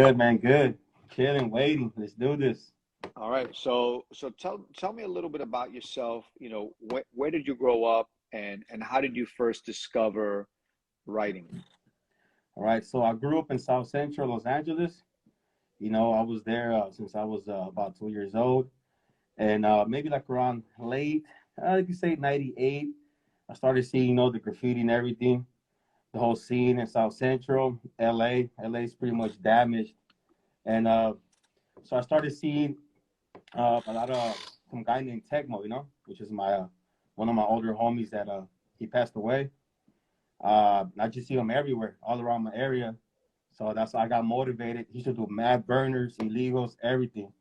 Good, man. Good. Chilling, waiting. Let's do this. All right. So tell me a little bit about yourself. Where did you grow up, and how did you first discover writing? All right. So I grew up in South Central Los Angeles. I was there since I was about 2 years old. And maybe like around late, you could say 98, I started seeing, the graffiti and everything, the whole scene in South Central, LA. LA is pretty much damaged. And so I started seeing a lot of some guy named Tecmo, which is my one of my older homies that he passed away. I just see him everywhere, all around my area. So that's why I got motivated. He used to do mad burners, illegals, everything.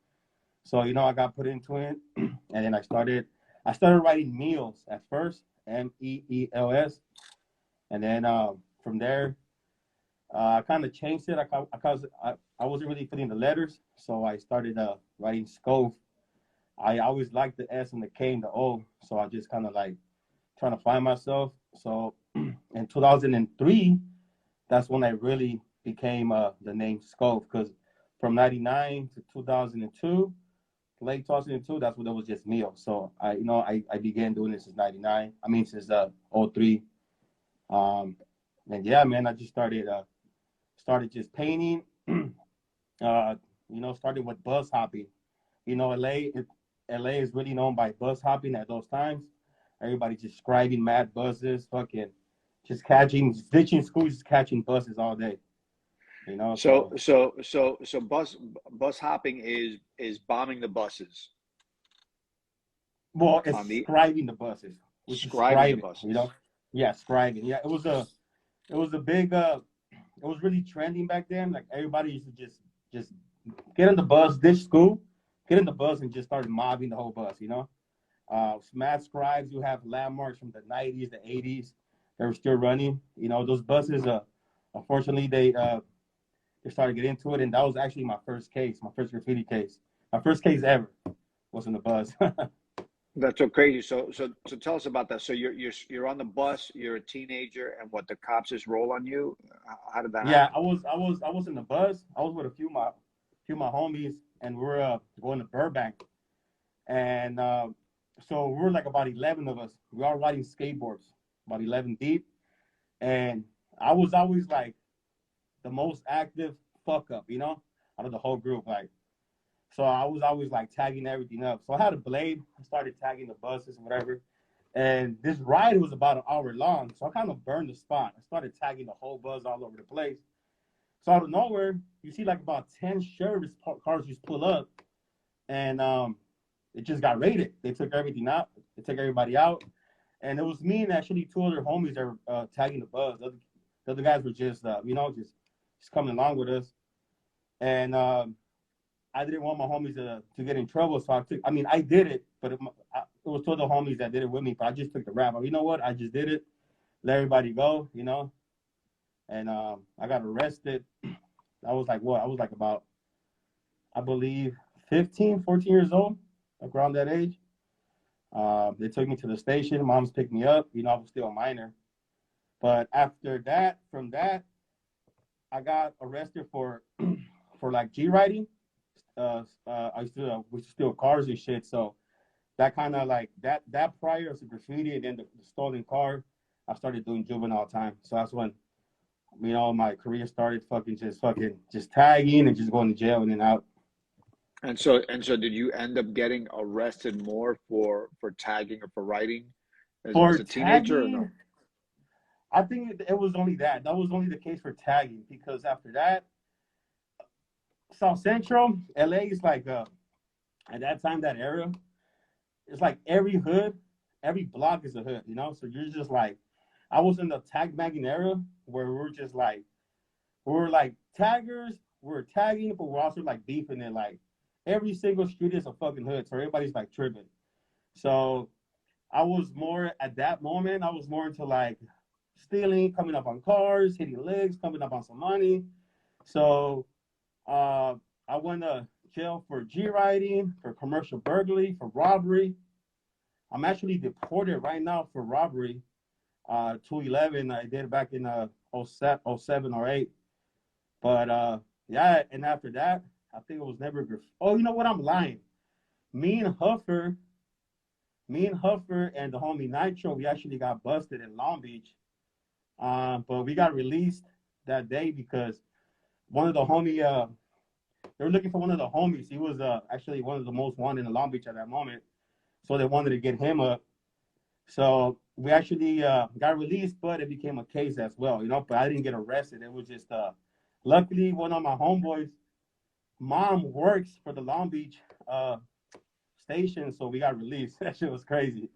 So I got put into it, and then I started writing meals at first, Meels, and then from there I kind of changed it. I wasn't really fitting the letters, so I started writing SKOFE. I always liked the S and the K and the O, so I just kind of like trying to find myself. So in 2003, that's when I really became the name SKOFE, because from 99 to 2002, late 2002, that's when it was just meal. So I began doing this since 99. I mean, since '03. And yeah, man, I just started just painting. Started with bus hopping. LA is really known by bus hopping at those times. Everybody just scribing mad buses, fucking just ditching school, just catching buses all day. So So so so so bus hopping is bombing the buses well, it's on the scribing the buses, which is scribing the scribing. buses. Yeah, scribing. Yeah, it was a big it was really trending back then. Like everybody used to just get in the bus, ditch school, get in the bus and just start mobbing the whole bus. Mad scribes, you have landmarks from the 90s, the 80s. They were still running. Those buses, unfortunately, they started getting into it. And that was actually my first case, my first graffiti case. My first case ever was in the bus. That's so crazy. So tell us about that. So you're on the bus. You're a teenager, and what the cops just roll on you? How did that Yeah, happen? I was in the bus. I was with a few of my homies, and we are going to Burbank. And so we're like about 11 of us. We are riding skateboards, about 11 deep. And I was always like the most active fuck up, out of the whole group. Like, so I was always like tagging everything up. So I had a blade. I started tagging the buses, whatever. And this ride was about an hour long. So I kind of burned the spot. I started tagging the whole bus all over the place. So out of nowhere, you see like about 10 service cars just pull up. And it just got raided. They took everything out. They took everybody out. And it was me and actually two other homies that were tagging the bus. The other guys were just coming along with us. And I didn't want my homies to get in trouble. So I did it, but it was two other homies that did it with me. But I just took the rap. You know what? I just did it. Let everybody go. And I got arrested. I was like, what? I was like about, I believe, 15, 14 years old, like around that age. They took me to the station. Mom's picked me up. I was still a minor. But after that, from that, I got arrested for for like G riding. We used to steal cars and shit. So that kind of like that prior to graffiti and then the stolen car, I started doing juvenile time. So that's when my career started fucking just tagging and just going to jail and then out. And so did you end up getting arrested more for tagging or for writing as For a teenager or tagging, no? I think it was only that. That was only the case for tagging because after that, South Central, LA is like at that time, that era, it's like every hood, every block is a hood. So you're just like, I was in the tag bagging era where we're like taggers, we're tagging, but we're also like beefing it. Like every single street is a fucking hood, so everybody's like tripping. So I was more at that moment. I was more into like stealing, coming up on cars, hitting legs, coming up on some money. So uh, I went to jail for G riding, for commercial burglary, for robbery. I'm actually deported right now for robbery. 211. I did it back in '07 or '08. But Yeah, and after that, I think it was never. Oh, you know what? I'm lying. Me and Huffer, and the homie Nitro, we actually got busted in Long Beach. But we got released that day because one of the homie, they were looking for one of the homies. He was actually one of the most wanted in Long Beach at that moment. So they wanted to get him up. So we actually got released, but it became a case as well, you know. But I didn't get arrested. It was just luckily one of my homeboys' mom works for the Long Beach station, so we got released. That shit was crazy.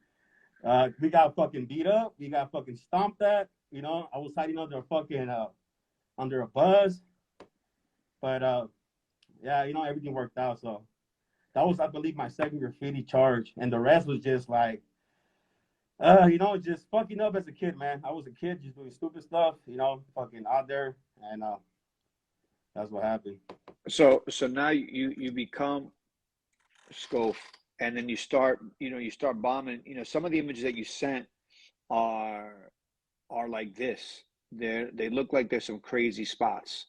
We got fucking beat up. We got fucking stomped at. You know, I was hiding under a fucking under a bus, but yeah, you know, everything worked out. So that was, I believe, my second graffiti charge, and the rest was just like, you know, just fucking up as a kid, man. I was a kid just doing stupid stuff, you know, fucking out there, and that's what happened. So now you become SKOFE, and then you start bombing. You know, some of the images that you sent are like this. They look like there's some crazy spots.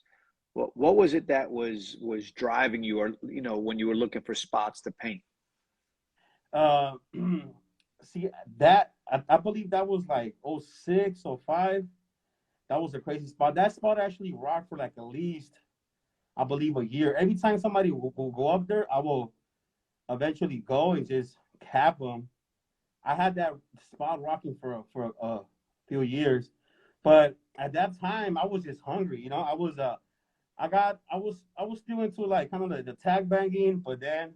What was it that was driving you, or you know, when you were looking for spots to paint? Uh, see that I believe that was like '06, '05. That was a crazy spot. That spot actually rocked for like at least, I believe, a year. Every time somebody will go up there, I will eventually go and just cap them. I had that spot rocking for a few years, but at that time I was just hungry. You know, I was still into like kind of the tag banging, but then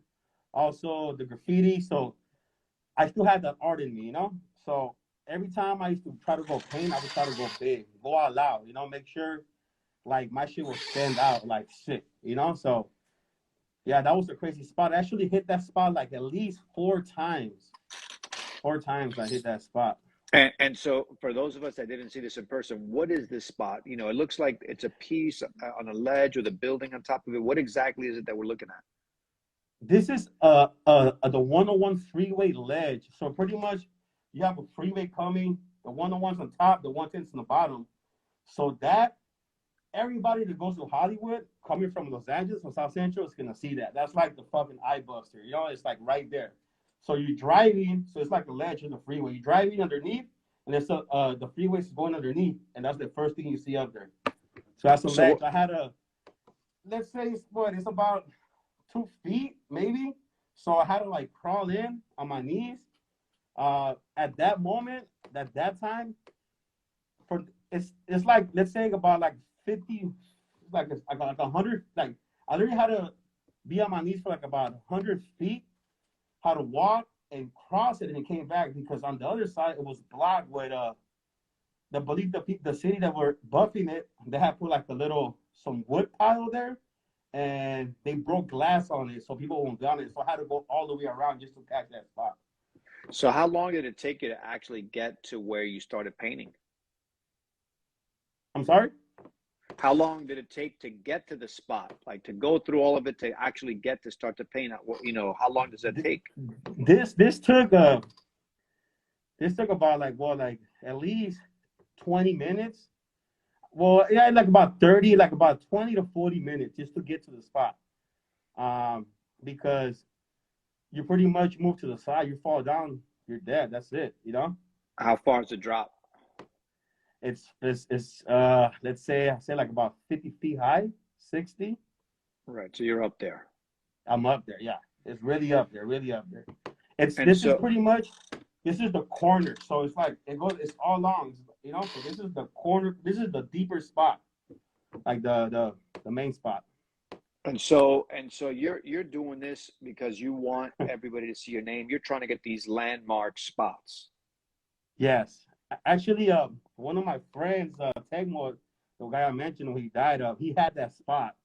also the graffiti. So I still had that art in me, you know. So every time I used to try to go paint, I would try to go big, go out loud, you know, make sure like my shit will stand out like shit, you know. So yeah, that was a crazy spot. I actually hit that spot like at least 4 times. 4 times I hit that spot. And so for those of us that didn't see this in person, what is this spot? You know, it looks like it's a piece on a ledge with a building on top of it. What exactly is it that we're looking at? This is the 101 freeway ledge. So pretty much you have a freeway coming, the 101's on top, the 110's on the bottom. So that everybody that goes to Hollywood coming from Los Angeles or South Central is gonna see that. That's like the fucking eye buster, you know, it's like right there. So you're driving, so it's like a ledge in the freeway. You're driving underneath, and it's the freeway is going underneath, and that's the first thing you see up there. So that's a ledge. So I had let's say it's about 2 feet maybe. So I had to like crawl in on my knees. At that moment, at that time, for it's like let's say about like 50, like 100. Like I literally had to be on my knees for like about 100 feet, how to walk and cross it, and it came back because on the other side it was blocked with the city that were buffing it. They had put like a little some wood pile there, and they broke glass on it so people won't down it. So I had to go all the way around just to catch that spot. so how long did it take you to actually get to where you started painting? I'm sorry. How long did it take to get to the spot, like to go through all of it to actually get to start to paint out? You know, how long does that take? This took this took about like at least 20 minutes. Well, yeah, like about 30, like about 20 to 40 minutes just to get to the spot. Because you pretty much move to the side, you fall down, you're dead. That's it, you know? How far is the drop? It's let's say I say like about 50 feet high, 60. Right, so you're up there. I'm up there, yeah. It's really up there, really up there. And This is so, pretty much this is the corner. So it's like it's all long, you know. So this is the corner, this is the deeper spot, like the main spot. and so you're doing this because you want everybody to see your name. You're trying to get these landmark spots. Yes. Actually, one of my friends, Tegmo, the guy I mentioned when he died, he had that spot.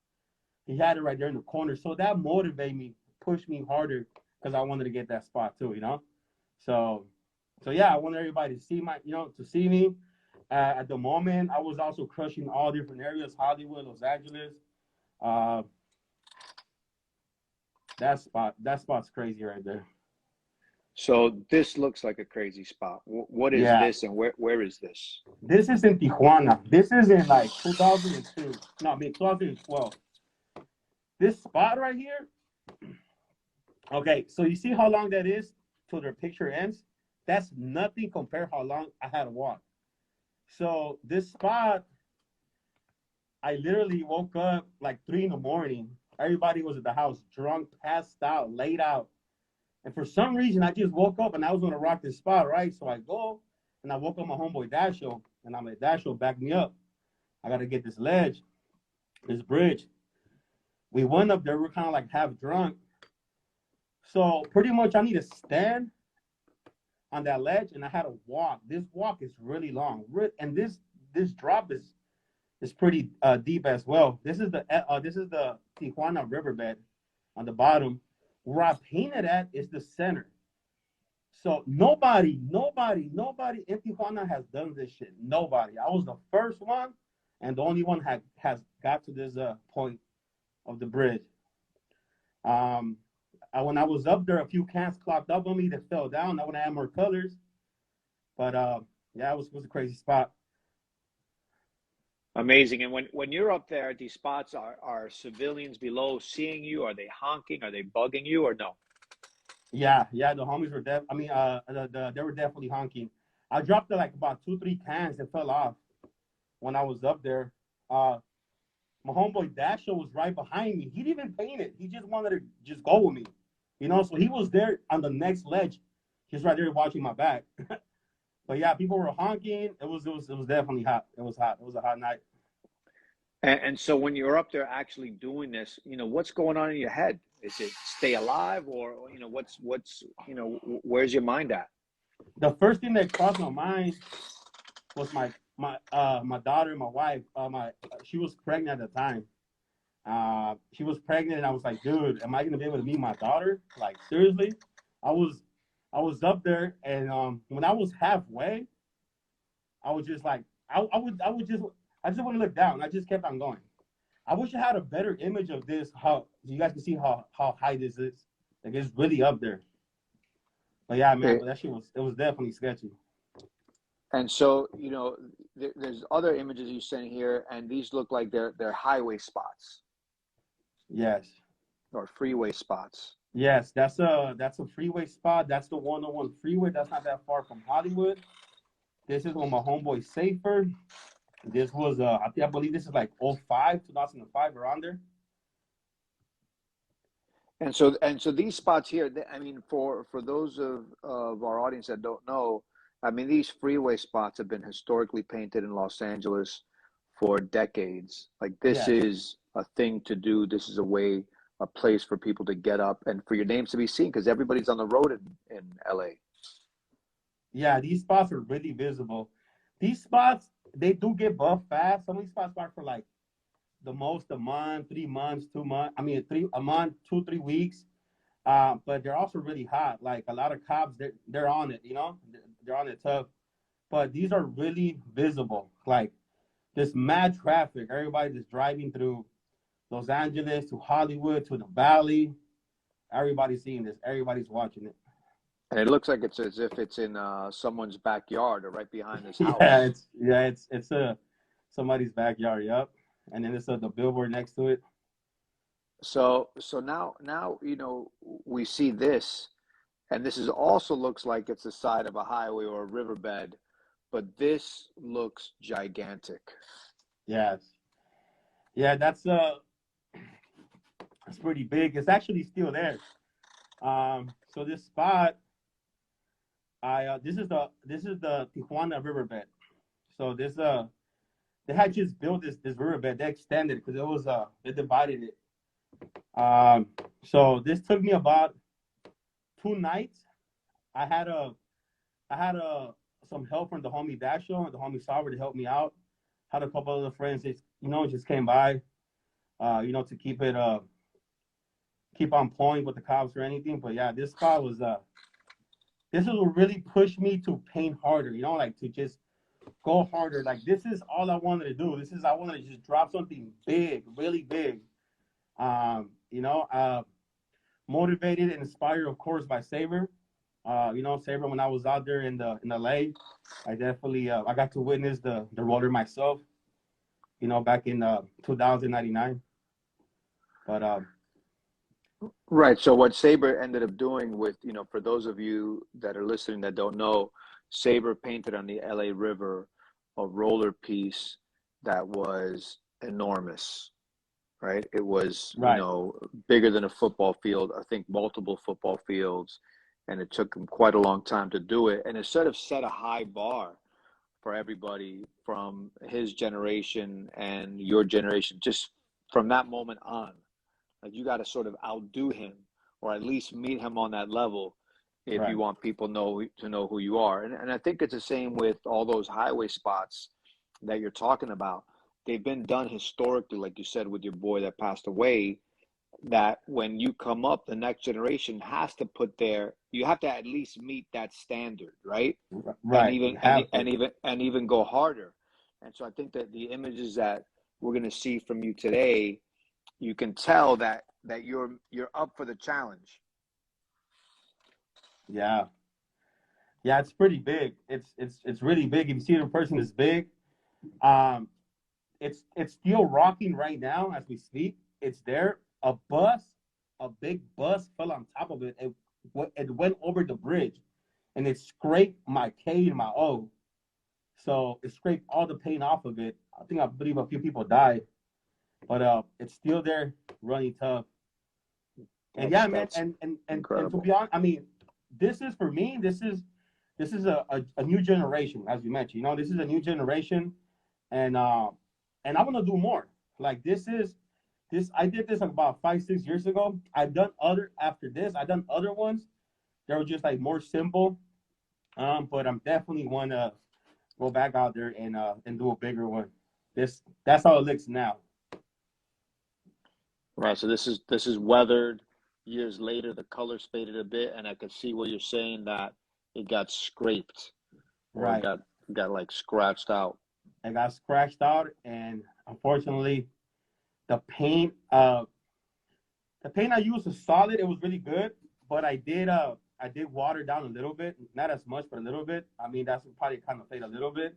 He had it right there in the corner. So that motivated me, pushed me harder because I wanted to get that spot too, you know? So yeah, I want everybody to see to see me. At the moment, I was also crushing all different areas, Hollywood, Los Angeles. Uh, that spot's crazy right there. So this looks like a crazy spot. What is Yeah. this, and where is this? This is in Tijuana. This is in like 2002. No, I mean 2012. this spot right here. Okay, so you see how long that is till their picture ends? That's nothing compared how long I had to walk. So this spot, I literally woke up like 3 in the morning. Everybody was at the house, drunk, passed out, laid out. And for some reason, I just woke up and I was gonna rock this spot, right? So I go and I woke up my homeboy Dasho, and I'm like, Dasho, back me up. I gotta get this ledge, this bridge. We went up there, we're kind of like half drunk. So pretty much I need to stand on that ledge and I had to walk. This walk is really long. And this drop is pretty deep as well. This is the Tijuana Riverbed on the bottom. Where I painted at is the center. So nobody in Tijuana has done this shit. Nobody. I was the first one and the only one has got to this point of the bridge. When I was up there, a few cans clocked up on me that fell down. I would have had more colors. But yeah, it was a crazy spot. Amazing. And when you're up there at these spots, are civilians below seeing you? Are they honking? Are they bugging you or no? Yeah, the homies were they were definitely honking. I dropped like about 2-3 cans that fell off when I was up there. My homeboy Dasho was right behind me. He didn't even paint it. He just wanted to just go with me. You know, so he was there on the next ledge. He's right there watching my back. But yeah, people were honking. It was definitely hot. It was hot. It was a hot night. And so when you're up there actually doing this, what's going on in your head? Is it stay alive, or what's where's your mind at? The first thing that crossed my mind was my daughter, my wife. She was pregnant at the time. She was pregnant, and I was like, dude, am I gonna be able to meet my daughter? Like, seriously? I was up there, and when I was halfway, I was just like, I just want to look down. I just kept on going. I wish I had a better image of this, how you guys can see how high this is. Like, it's really up there. But yeah, man, but that shit was definitely sketchy. And so, there's other images you sent here, and these look like they're highway spots. Yes. Or freeway spots. Yes, that's a freeway spot. That's the 101 freeway. That's not that far from Hollywood. This is with my homeboy Safer. This was I believe this is like 2005, around there. And so these spots here, I mean, for those of our audience that don't know, I mean, these freeway spots have been historically painted in Los Angeles for decades. Like, this is a thing to do. This is a place for people to get up and for your names to be seen, because everybody's on the road in LA. Yeah, these spots are really visible. These spots, they do get buffed fast. Some of these spots are for like the most a month, 3 months, 2 months. I mean, a month, 2-3 weeks. But they're also really hot. Like, a lot of cops, they're on it. They're on it tough. But these are really visible. Like, there's mad traffic. Everybody just driving through Los Angeles to Hollywood to the Valley. Everybody's seeing this. Everybody's watching it. And it looks like it's as if it's in someone's backyard or right behind this house. It's somebody's backyard. Yep. And then it's the billboard next to it. So now we see this, and this also looks like it's the side of a highway or a riverbed, but this looks gigantic. Yes. Yeah, that's pretty big. It's actually still there. So this spot, this is the Tijuana Riverbed. So this they had just built this riverbed. They extended it because it was they divided it. So this took me about 2 nights. I had some help from the homie Dasho and the homie Sauber to help me out. Had a couple other friends that just came by, to keep on point with the cops or anything. But yeah, this spot was this is what really pushed me to paint harder. Like, to just go harder. Like, this is all I wanted to do. I wanted to just drop something big, really big. Motivated and inspired, of course, by Saber. Saber, when I was out there in LA, I definitely I got to witness the roller myself. Back in 2099. But Right. So what Saber ended up doing with, for those of you that are listening that don't know, Saber painted on the LA River a roller piece that was enormous, right? It was, right, bigger than a football field, I think multiple football fields, and it took him quite a long time to do it. And it sort of set a high bar for everybody from his generation and your generation, just from that moment on. Like you got to sort of outdo him, or at least meet him on that level, if right, you want people to know who you are. And I think it's the same with all those highway spots that you're talking about. They've been done historically, like you said, with your boy that passed away. That when you come up, the next generation has to put you have to at least meet that standard, right? And right. even You and have to. even go harder. And so I think that the images that we're going to see from you today, you can tell that you're up for the challenge. Yeah, yeah. It's pretty big. It's really big. If you see the person is big, um, it's still rocking right now as we speak. It's there. A big bus fell on top of it. It went over the bridge, and it scraped my K and my O. So it scraped all the paint off of it. I believe a few people died, but it's still there, running tough. And yeah, man, That's and to incredible. be honest, I mean, this is for me. This is a new generation, as you mentioned. This is a new generation, and I want to do more. Like this. I did this about 5, 6 years ago. I've done other after this. I've done other ones. They were just like more simple. But I'm definitely want to go back out there and do a bigger one. That's how it looks now. Right. So this is weathered. Years later, the color's faded a bit, and I could see where you're saying that it got scraped or it Right. got like scratched out. I got scratched out, and unfortunately, the paint the paint I used was solid. It was really good, but I did water down a little bit, not as much, but a little bit. I mean, that's probably kind of fade a little bit.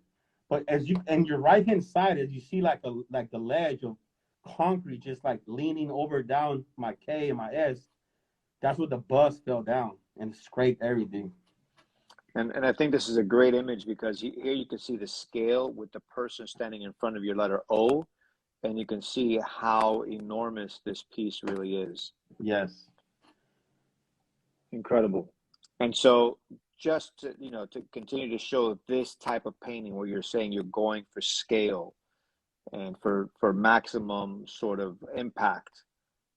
But as you and your right hand side, as you see like the ledge of concrete just like leaning over down my K and my S, that's where the bus fell down and scraped everything. And I think this is a great image because here you can see the scale with the person standing in front of your letter O, and you can see how enormous this piece really is. Yes. Incredible. And so just to continue to show this type of painting where you're saying you're going for scale and for maximum sort of impact.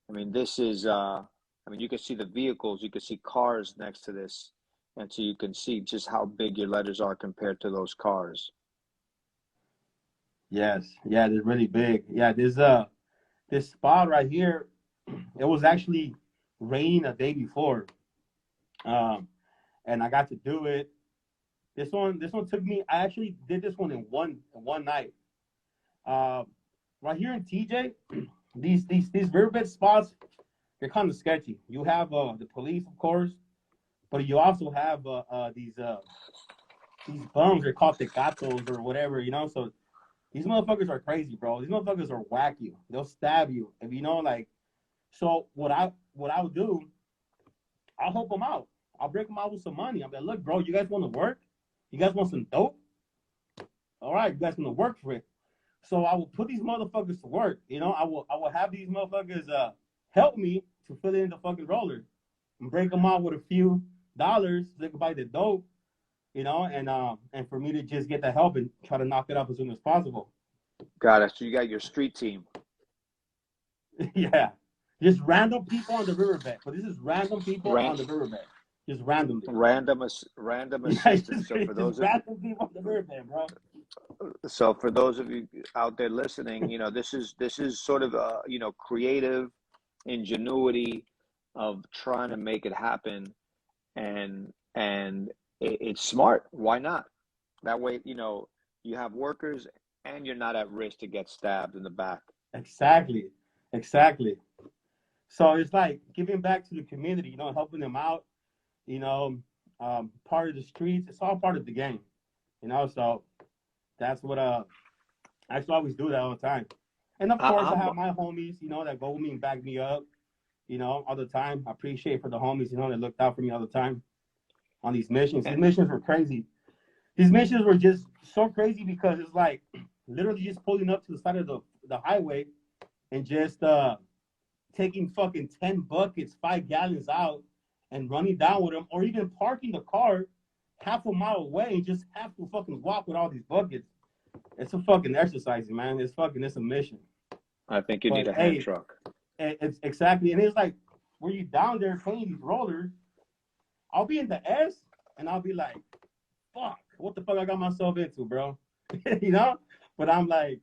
I mean, this is I mean, you can see the vehicles, you can see cars next to this, and so you can see just how big your letters are compared to those cars. Yes. Yeah, they're really big. Yeah, this spot right here, it was actually raining a day before. Um, and I got to do it. This one took me. I actually did this one in one night. Uh, right here in TJ, these riverbed spots, they're kind of sketchy. You have the police, of course, but you also have these bums. They're called tecatos or whatever, So these motherfuckers are crazy, bro. These motherfuckers are whack you. They'll stab you, if like. So what I'll do, I'll help them out. I'll break them out with some money. I'm like, look, bro, you guys want to work? You guys want some dope? All right, you guys want to work for it. So I will put these motherfuckers to work. I will have these motherfuckers help me to fill in the fucking roller and break them out with a few dollars so they can buy the dope, and for me to just get the help and try to knock it up as soon as possible. Got it. So you got your street team. Yeah. Just random people on the riverbed. But this is random people Ran, on the riverbed. Just randomly. random Yeah, assistance. just random people on the riverbed, bro. So for those of you out there listening, this is sort of creative ingenuity of trying to make it happen, and it's smart. Why not? That way, you have workers and you're not at risk to get stabbed in the back. Exactly. Exactly. So it's like giving back to the community, helping them out, you know, part of the streets. It's all part of the game. So that's what I used to always do that all the time. And of course, I I'm have my homies, that go with me and back me up, all the time. I appreciate for the homies, that looked out for me all the time on these missions. These and missions were crazy. These missions were just so crazy because it's like literally just pulling up to the side of the highway and just taking fucking 10 buckets, 5 gallons out and running down with them, or even parking the car half a mile away and just have to fucking walk with all these buckets. It's a fucking exercise, man. It's a mission. I think you need But a hand hey, truck. it's exactly, and it's like, were you down there cleaning these rollers? I'll be in the S and I'll be like, fuck, what the fuck I got myself into, bro? you know? But I'm like,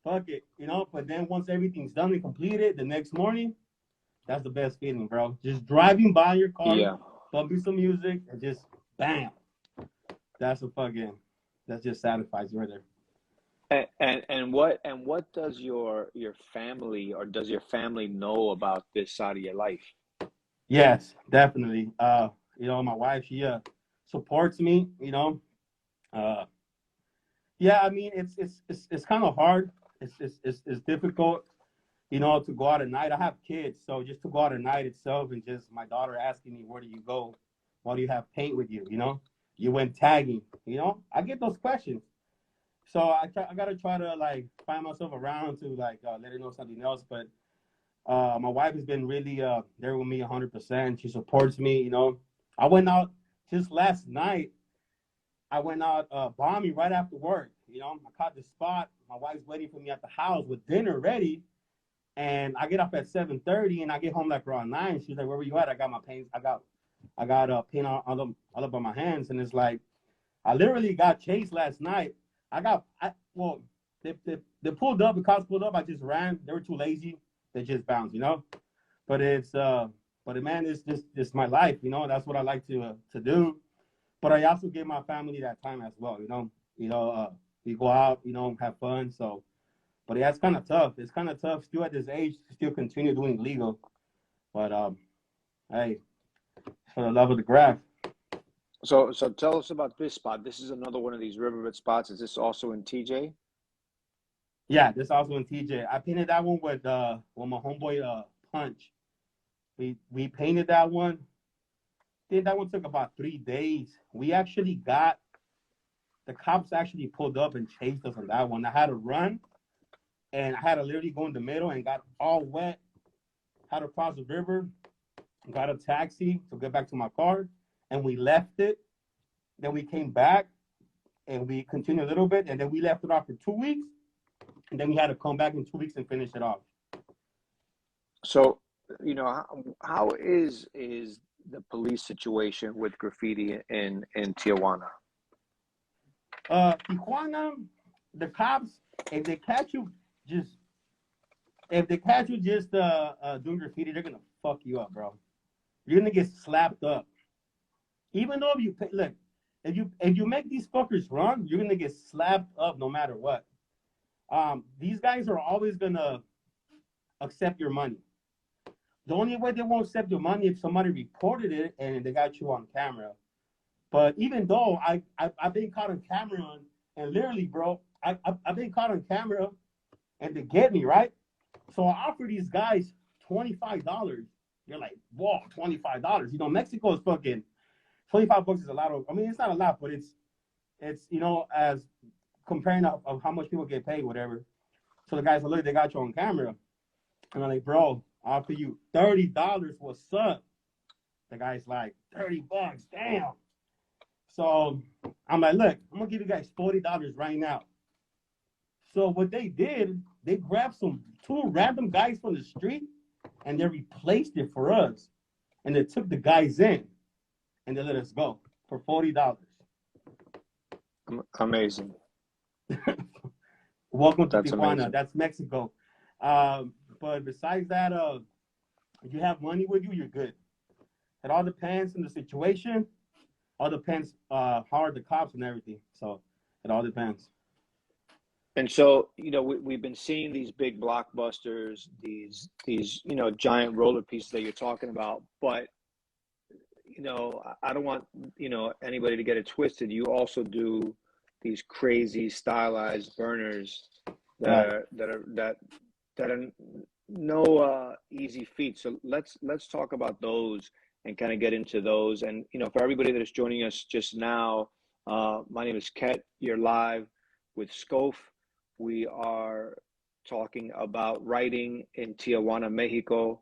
fuck it, But then once everything's done and completed, the next morning, that's the best feeling, bro. Just driving by your car, Yeah. bumping some music, and just bam. That just satisfies you right there. And what does your family, or does your family know about this side of your life? Yes, definitely. My wife, she supports me, Uh, yeah, I mean, it's kind of hard. It's difficult, to go out at night. I have kids, so just to go out at night itself, and just my daughter asking me, where do you go? Why do you have paint with you? You went tagging. I get those questions. So I gotta try to like find myself around to like let her know something else. But my wife has been really there with me 100%. She supports me. I went out just last night. I went out bombing right after work. I caught the spot. My wife's waiting for me at the house with dinner ready, and I get up at 7:30, and I get home like around 9. She's like, "Where were you at?" I got my paint. I got paint all up on my hands, and it's like I literally got chased last night. Well, they pulled up. The cops pulled up. I just ran. They were too lazy. They just bounced. But man, it's just my life. That's what I like to do. But I also give my family that time as well. We go out, have fun. So, but yeah, it's kind of tough. It's kind of tough still at this age to still continue doing legal. But hey, for the love of the craft. So tell us about this spot. This is another one of these riverbed spots. Is this also in TJ? Yeah, this also in TJ. I painted that one with my homeboy Punch. We painted that one. I think that one took about 3 days. The cops actually pulled up and chased us on that one. I had to run, and I had to literally go in the middle and got all wet. Had to cross the river, got a taxi to get back to my car, and we left it. Then we came back and we continued a little bit, and then we left it off for 2 weeks, and then we had to come back in 2 weeks and finish it off. So, how is the police situation with graffiti in Tijuana? Tijuana, the cops, if they catch you just doing graffiti, they're gonna fuck you up, bro. You're gonna get slapped up. Even though if you make these fuckers run, you're gonna get slapped up no matter what. These guys are always gonna accept your money. The only way they won't accept your money if somebody reported it and they got you on camera. But even though I've been caught on camera, and literally, bro, I've been caught on camera and they get me, right? So I offer these guys $25. You're like, whoa, $25. Mexico is fucking $25 is a lot of. I mean, it's not a lot, but it's as comparing of how much people get paid, whatever. So the guys are look, they got you on camera, and I'm like, bro, I'll offer you $30. What's up? The guy's like, $30, damn. So I'm like, look, I'm gonna give you guys $40 right now. So what they did, they grabbed two random guys from the street and they replaced it for us. And they took the guys in and they let us go for $40. Amazing. Welcome to That's Tijuana. amazing. That's Mexico. But besides that, if you have money with you, you're good. It all depends on the situation. All depends how are the cops and everything. So it all depends. And so, we've been seeing these big blockbusters, these giant roller pieces that you're talking about, but I don't want anybody to get it twisted. You also do these crazy stylized burners Right. that are no easy feats. So let's talk about those and kind of get into those. And for everybody that is joining us just now, my name is Ket. You're live with SKOFE. We are talking about writing in Tijuana, Mexico,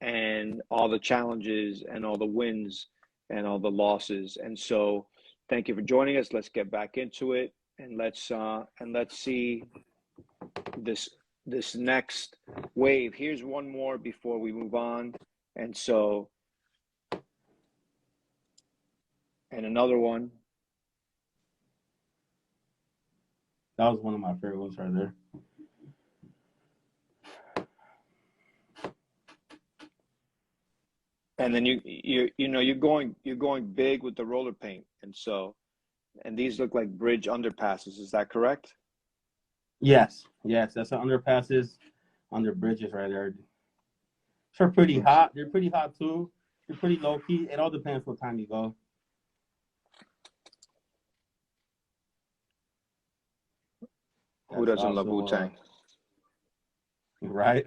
and all the challenges and all the wins and all the losses. And so, thank you for joining us. Let's get back into it, and let's see this next wave. Here's one more before we move on, and so, and another one. That was one of my favorite ones right there. And then you're going big with the roller paint, and these look like bridge underpasses. Is that correct? Yes, that's the underpasses, under bridges right there. They're pretty hot. They're pretty hot too. They're pretty low key. It all depends what time you go. Who doesn't love Wu-Tang? Right.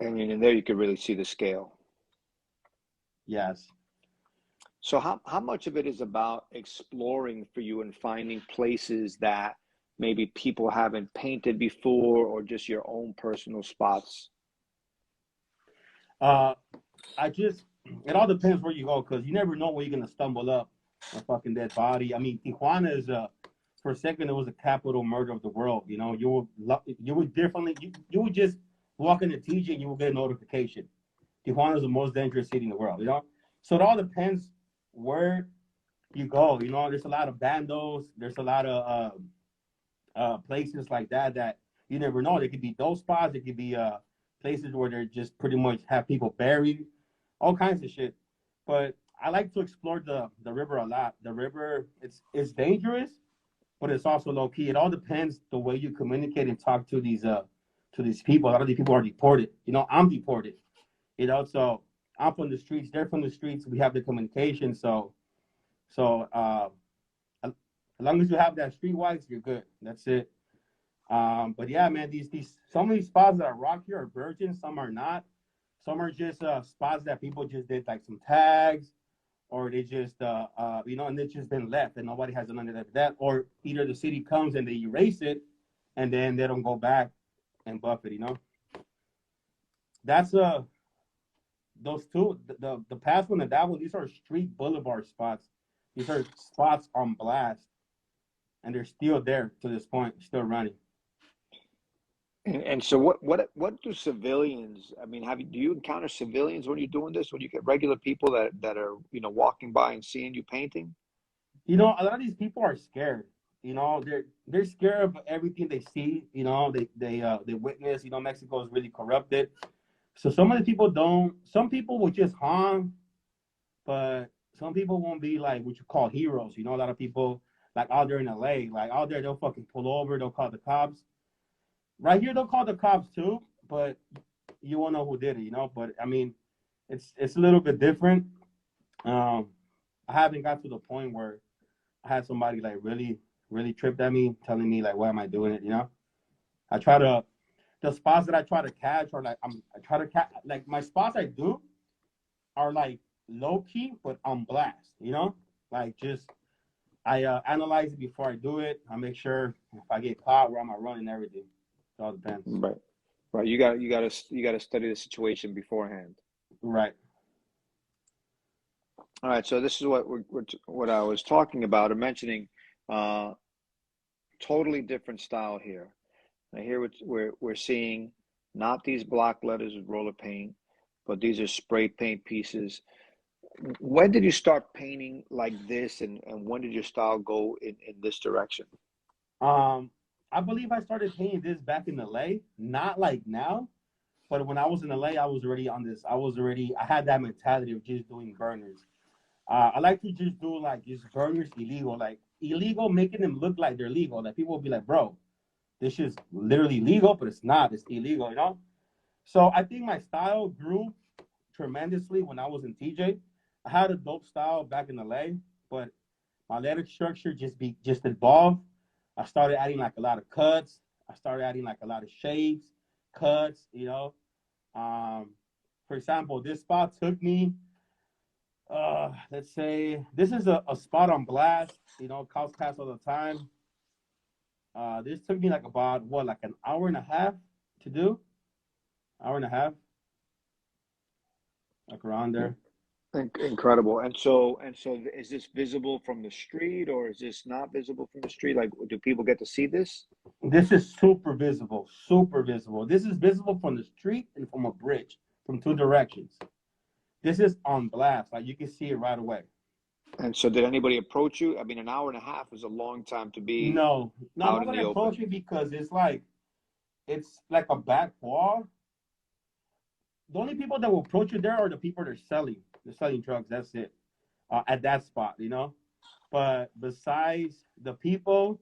And in there you could really see the scale. Yes. So how much of it is about exploring for you and finding places that maybe people haven't painted before, or just your own personal spots? It all depends where you go, because you never know where you're gonna stumble up a fucking dead body. I mean, Tijuana is for a second it was a capital murder of the world. You would definitely you would just walk into TJ and you will get a notification. Tijuana is the most dangerous city in the world. So it all depends where you go. There's a lot of bandos. There's a lot of places like that you never know. There could be those spots. There could be places where they just pretty much have people buried, all kinds of shit. But I like to explore the river a lot. The river, it's dangerous, but it's also low key. It all depends the way you communicate and talk to these people. A lot of these people are deported. I'm deported. So I'm from the streets. They're from the streets. We have the communication. So as long as you have that streetwise, you're good. That's it. But yeah, man, some of these spots that are rocky are virgin. Some are not. Some are just spots that people just did like some tags, or they just and it's just been left and nobody has done anything like that. Or either the city comes and they erase it, and then they don't go back and buff it. That's those two, the past one and that one. These are street boulevard spots. These are spots on blast, and they're still there to this point, still running. And so what do civilians? I mean, do you encounter civilians when you're doing this? When you get regular people that are walking by and seeing you painting? A lot of these people are scared. They're scared of everything they see. They witness. Mexico is really corrupted. So some of the people don't. Some people will just harm, but some people won't be like what you call heroes. A lot of people like out there in LA, like out there they'll fucking pull over. They'll call the cops. Right here, they'll call the cops too, but you won't know who did it, But I mean, it's a little bit different. I haven't got to the point where I had somebody like really, really tripped at me, telling me like, why am I doing it? I try to the spots that I try to catch, or like I try to catch, like my spots I do are like low key but on blast. Like just I analyze it before I do it. I make sure if I get caught, where am I running, everything. It all depends. Right. You got to study the situation beforehand. Right. All right. So this is what I was talking about or mentioning. Totally different style here. Now here we're seeing not these block letters with roller paint, but these are spray paint pieces. When did you start painting like this, and when did your style go in this direction? I believe I started painting this back in LA, not like now, but when I was in LA, I was already on this. I had that mentality of just doing burners. I like to just do like just burners illegal, making them look like they're legal. Like people will be like, bro, this is literally legal, but it's not. It's illegal, So I think my style grew tremendously when I was in TJ. I had a dope style back in LA, but my letter structure just evolved. I started adding like a lot of cuts. I started adding like a lot of shapes, cuts. For example, this spot took me, let's say, this is a spot on blast. Cows pass all the time. This took me like about what, like an hour and a half to do, hour and a half, like around there. Incredible. And so is this visible from the street, or is this not visible from the street? Like, do people get to see this? This is super visible, super visible. This is visible from the street and from a bridge, from two directions. This is on blast. Like you can see it right away. And so did anybody approach you? I mean, an hour and a half is a long time to be No, out in nobody the open. approached me because it's like a back wall. The only people that will approach you there are the people that are selling. They're selling drugs. That's it. At that spot. But besides the people,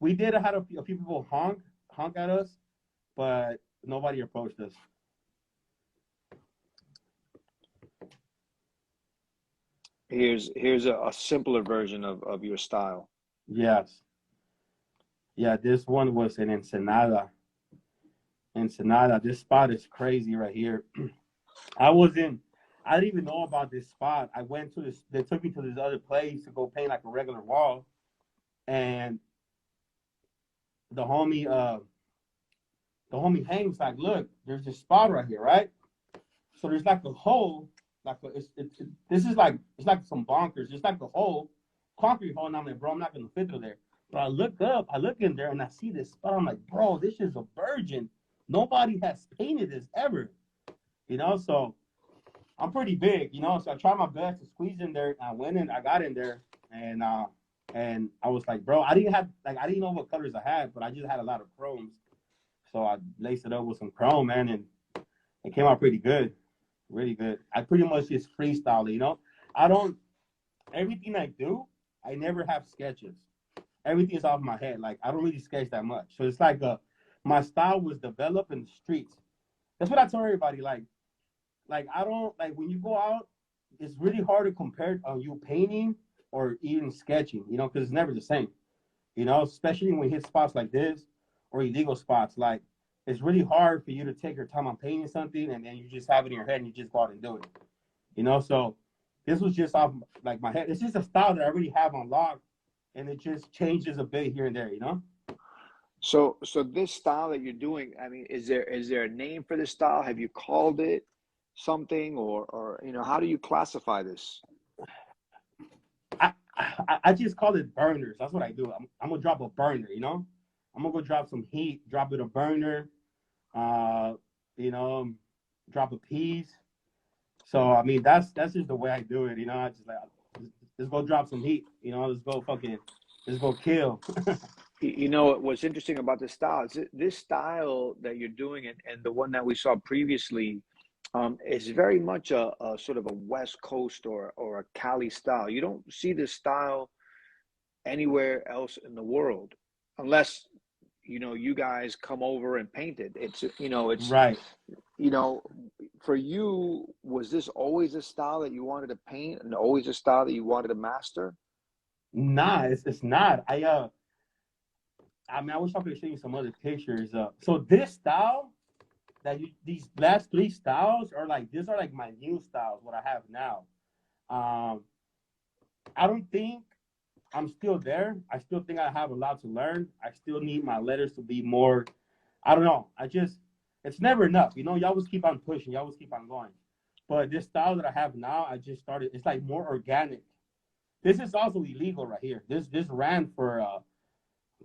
we did have a few people honk at us, but nobody approached us. Here's a simpler version of your style. Yes. Yeah, this one was in Ensenada. Ensenada. This spot is crazy right here. I didn't even know about this spot. I went to this, they took me to this other place to go paint like a regular wall. And the homie Hanks like, look, there's this spot right here, right? So there's like a hole, this is like, it's like some bonkers. It's like a hole, concrete hole. And I'm like, bro, I'm not gonna fit through there. But I look in there and I see this spot. I'm like, bro, this is a virgin. Nobody has painted this ever. So I'm pretty big, so I tried my best to squeeze in there. I got in there, and I was like, bro, I didn't know what colors I had, but I just had a lot of chromes. So I laced it up with some chrome, man, and it came out pretty good. Really good. I pretty much just freestyle, everything I do, I never have sketches. Everything is off my head. Like, I don't really sketch that much. So it's like my style was developed in the streets. That's what I tell everybody. Like I don't, like, when you go out, it's really hard to compare you painting or even sketching, because it's never the same, especially when you hit spots like this or illegal spots. Like, it's really hard for you to take your time on painting something and then you just have it in your head and you just go out and do it, so this was just off like my head. It's just a style that I already have on lock, and it just changes a bit here and there. So this style that you're doing, I mean, is there a name for this style? Have you called it something, or how do you classify this? I just call it burners. That's what I do. I'm gonna drop a burner. I'm gonna go drop some heat, drop it a burner, drop a piece. So I mean, that's just the way I do it. I just like, let's go drop some heat. Let's go kill. What's interesting about this style is this style that you're doing, and the one that we saw previously, is very much a sort of a West Coast or a Cali style. You don't see this style anywhere else in the world, unless you guys come over and paint it. It's right. For you, was this always a style that you wanted to paint and always a style that you wanted to master? Nah, it's not. I mean, I wish I could show you some other pictures. So this style, these last three styles are like, these are like my new styles, what I have now. I don't think I'm still there. I still think I have a lot to learn. I still need my letters to be more, I don't know. It's never enough. You always keep on pushing. You always keep on going. But this style that I have now, I just started, it's like more organic. This is also illegal right here. This ran for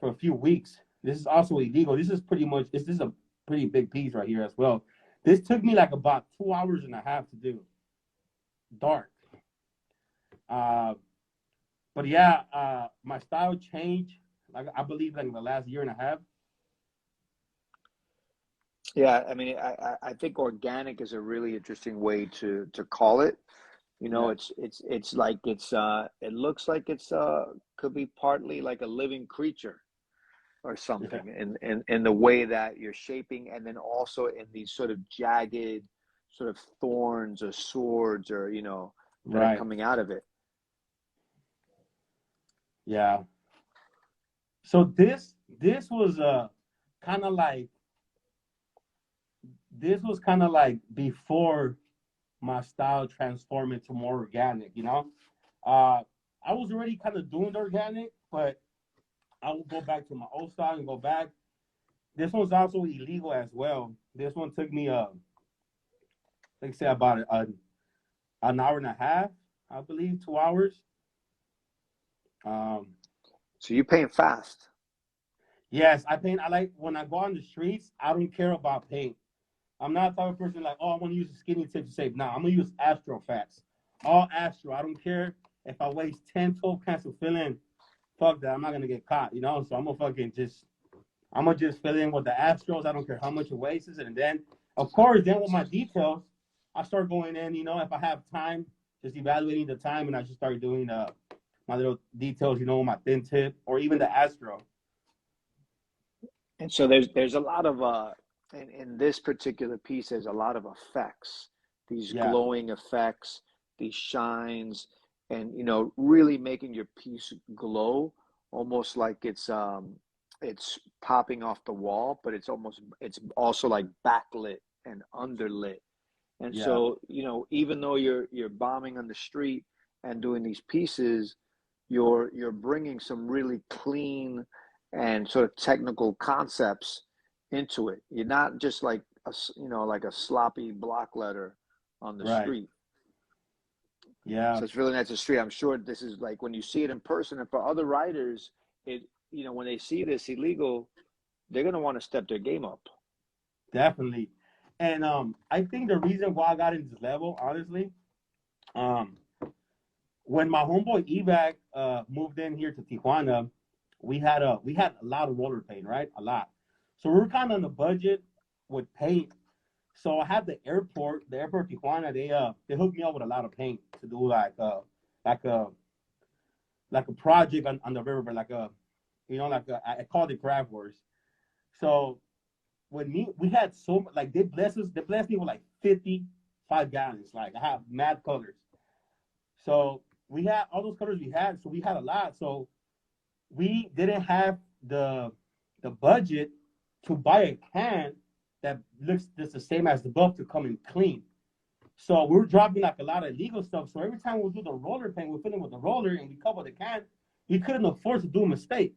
a few weeks. This is also illegal. This is a pretty big piece right here as well. This took me like about 2 hours and a half to do. Dark. But yeah, my style changed, like, I believe, like in the last year and a half. Yeah, I mean, I think organic is a really interesting way to call it. Yeah. It's like it looks like it's could be partly like a living creature or something, Yeah. in the way that you're shaping, and then also in these sort of jagged sort of thorns or swords, or that are Right. coming out of it. Yeah. So this was kind of like this was kind of like before my style transformed into more organic, you know. Uh, I was already kind of doing the organic, but I will go back to my old style and go back. This one's also illegal as well. This one took me, like I say, about an hour and a half, I believe, 2 hours. Um, So you paint fast. yes, I paint. I like when I go on the streets. I don't care about paint. I'm not the type of person like, oh, I want to use a skinny tip to save. Nah, I'm gonna use Astro Fats. All Astro. I don't care if I waste 10, 12 cans of filling. Fuck that. I'm not gonna get caught, you know. So I'm gonna just fill in with the Astros. I don't care how much it wastes, and then, of course, then with my details, I start going in. You know, if I have time, just evaluating the time, and I just start doing my little details. You know, my thin tip or even the Astro. And so there's a lot of in this particular piece there's a lot of effects, these Yeah, glowing effects, these shines, and really making your piece glow, almost like it's popping off the wall, but it's also like backlit and underlit. And yeah, so, even though you're bombing on the street and doing these pieces, you're bringing some really clean and sort of technical concepts into it. You're not just like like a sloppy block letter on the right. street. Yeah, So it's really not the street. I'm sure this is like when you see it in person, and for other writers, it when they see this illegal, they're gonna want to step their game up. definitely. And I think the reason why I got into this level, honestly, um, when my homeboy Evac moved in here to Tijuana, we had a lot of roller paint, right? A lot. So we were kind of on the budget with paint. So I had the airport Tijuana. They hooked me up with a lot of paint to do like a like a project on the river, like a I called it craft wars. So when we had so like they blessed me with like 55 gallons. Like I have mad colors. So we had all those colors we had, so we had a lot. So we didn't have the budget to buy a can that looks just the same as the buff to come in clean. So we were dropping like a lot of illegal stuff. So every time we do the roller paint, we're filling with the roller and we cover the can, we couldn't afford to do a mistake.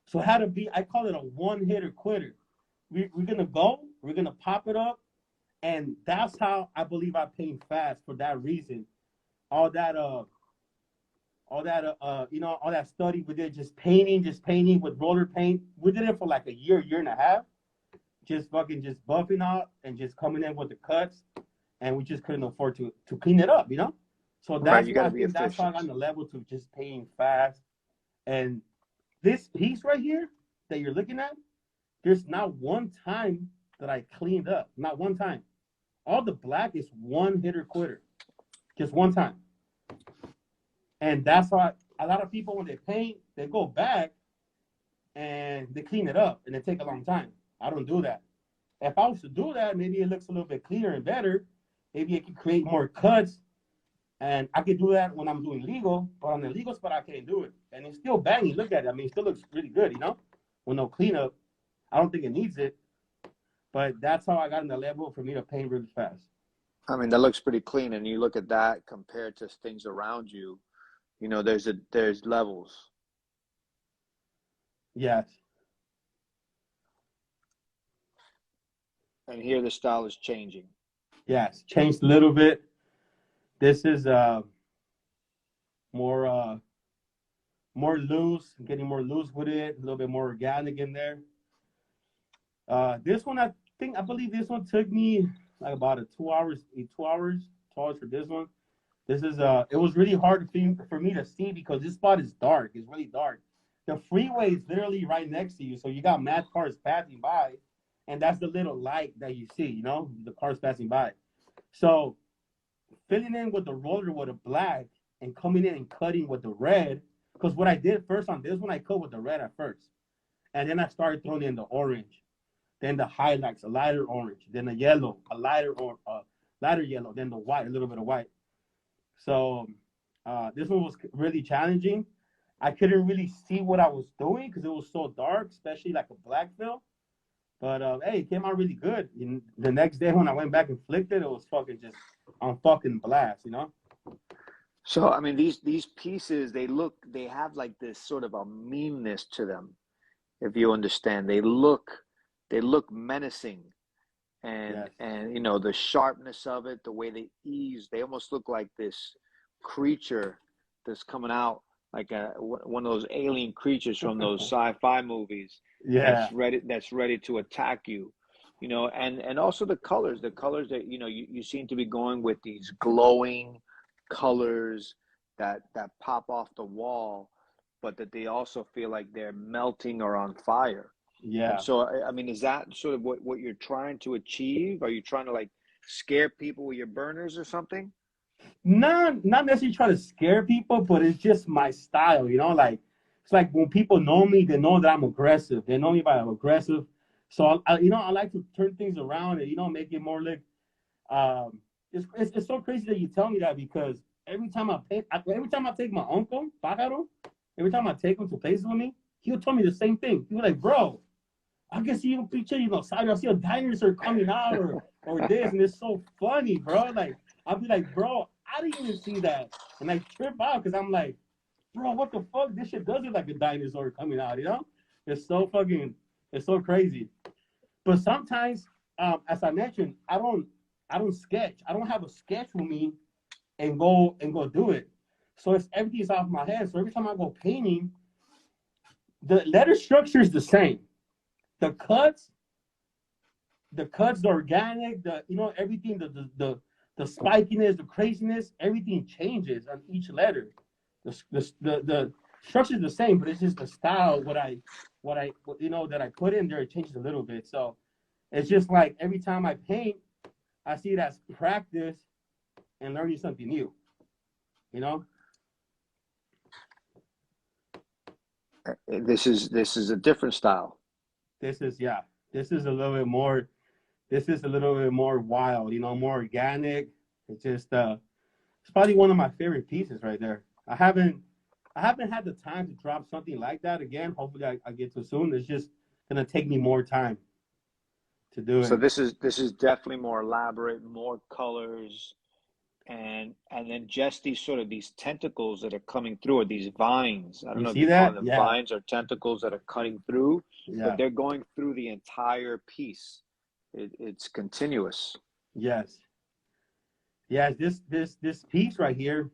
So it had to be, I call it a one hitter quitter. We're gonna go, we're gonna pop it up, and that's how I believe I paint fast for that reason. All that all that study we did, just painting with roller paint. We did it for like a year and a half, just fucking just buffing out and just coming in with the cuts, and we just couldn't afford to clean it up, you know. So Right, that's you why got I to be think that's how I efficient. got on the level to just painting fast. And this piece right here that you're looking at, there's not one time that I cleaned up, not one time. All the black is one hitter quitter, just one time. And that's why a lot of people when they paint, they go back and they clean it up and they take a long time. I don't do that. If I was to do that, maybe it looks a little bit cleaner and better. Maybe it could create more cuts, and I could do that when I'm doing legal. But on the legal spot, I can't do it, and it's still banging. Look at it. I mean, it still looks really good, you know. With no cleanup, I don't think it needs it. But that's how I got in the level for me to paint really fast. I mean, that looks pretty clean, and you look at that compared to things around you. There's levels. Yes, And here the style is changing. yes, changed a little bit. This is more more loose, getting more loose with it, a little bit more organic in there. This one, I believe this one took me like about 2 hours, 2 hours for this one. This is it was really hard for me to see because this spot is dark. It's really dark. The freeway is literally right next to you, so you got mad cars passing by, and that's the little light that you see. You know, the cars passing by. So filling in with the roller with the black and coming in and cutting with the red. Because what I did first on this one, I cut with the red at first, and then I started throwing in the orange, then the highlights, a lighter orange, then the yellow, a lighter yellow, then the white, a little bit of white. So this one was really challenging, I couldn't really see what I was doing because it was so dark, especially like a black film. But hey, it came out really good. And the next day when I went back and flicked it, it was fucking just on fucking blast, you know? So I mean, these pieces, they have like this sort of a meanness to them, if you understand. They look menacing, Yes. and you know the sharpness of it, the way they ease, they almost look like this creature that's coming out like one of those alien creatures from those sci-fi movies Yeah. that's ready to attack you. You know, and also the colors that you seem to be going with these glowing colors that pop off the wall, but that they also feel like they're melting or on fire. And Yeah. so, I mean, is that sort of what you're trying to achieve? Are you trying to like scare people with your burners or something? Not necessarily trying to scare people, but it's just my style, you know. Like it's like when people know me, they know that I'm aggressive. They know me by I'm aggressive. So I like to turn things around and make it more like um. It's so crazy that you tell me that because every time I take my uncle Pájaro, every time I take him to places with me, he'll tell me the same thing. He'll be like, bro, I can see you picture, side, I see a dinosaur coming out or this, and it's so funny, bro. Like I'll be like, bro, I didn't even see that, and I trip out because I'm like, bro, what the fuck? This shit does look like a dinosaur coming out, you know? It's so crazy. But sometimes, as I mentioned, I don't sketch. I don't have a sketch with me and go do it. So it's everything's off my head. So every time I go painting, the letter structure is the same. The cuts, the organic, everything, the spikiness, the craziness, everything changes on each letter. The structure is the same, but it's just the style. That I put in there, it changes a little bit. So it's just like every time I paint, I see it as practice and learning something new. You know, This is a different style. this is yeah, this is a little bit more. This is a little bit more wild. More organic. It's just it's probably one of my favorite pieces right there. I haven't had the time to drop something like that again. Hopefully, I get to soon. It's just gonna take me more time to do So it. this is definitely more elaborate, more colors, and then just these tentacles that are coming through, or these vines. I don't You know if see you call that? them Yeah, vines or tentacles that are cutting through, but yeah, they're going through the entire piece. It's continuous. yes, yes. This piece right here,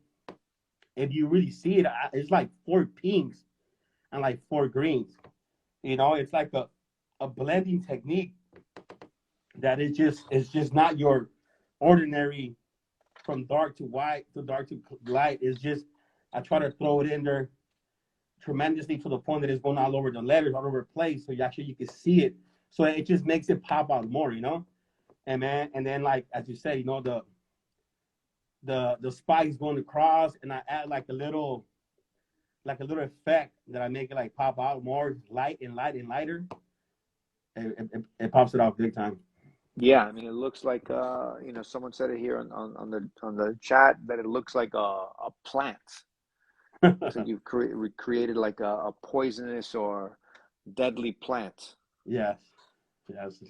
if you really see it, it's like four pinks and like four greens. It's like a blending technique that it's just not your ordinary from dark to white to dark to light. It's just I try to throw it in there tremendously to the point that it's going all over the letters, all over the place, so you can see it. So it just makes it pop out more. And man, and then like as you said, the spikes going across, and I add like a little effect that I make it like pop out more light and light and lighter. It pops it off big time. Yeah, I mean, it looks like someone said it here on the chat that it looks like a plant. Looks like you've created like a poisonous or deadly plant. Yes, yes,